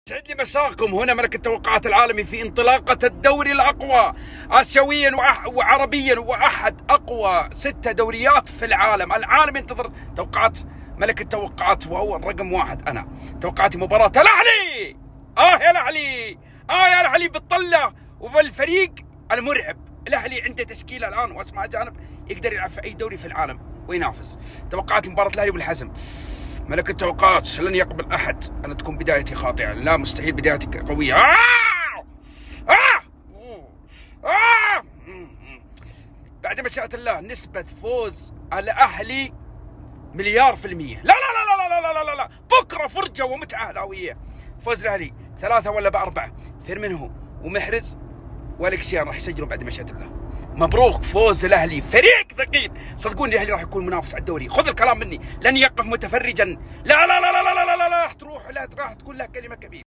يسعد لي مساكم. هنا ملك التوقعات العالمي في انطلاقة الدوري الأقوى آسيويا وعربيا وأحد أقوى 6 دوريات في العالم. العالم ينتظر توقعات ملك التوقعات وهو الرقم 1. أنا توقعاتي مباراة الأهلي. يا الأهلي، يا الأهلي بالطلة وبالفريق المرعب. الأهلي عنده تشكيلة الآن وأسماء أجانب يقدر يلعب في أي دوري في العالم وينافس. توقعاتي مباراة الأهلي بالحزم. ملك التوقعات لن يقبل أحد أن تكون بدايتي خاطئة. لا، مستحيل بدايتي قوية. بعد مشيئة الله نسبة فوز الأهلي 1,000,000%. لا لا لا لا لا لا لا لا، بكرة فرجة ومتعة أهلاوية. فوز الأهلي 3 ولا ب4. فيرمينهو ومحرز والكسيان راح يسجلون بعد مشيئة الله. مبروك فوز الأهلي، فريق ثقيل. صدقوني الأهلي راح يكون منافس على الدوري. خذ الكلام مني، لن يقف متفرجا. لا لا لا لا لا لا لا, لا. راح تروح، لا راح تكون له كلمة كبيرة.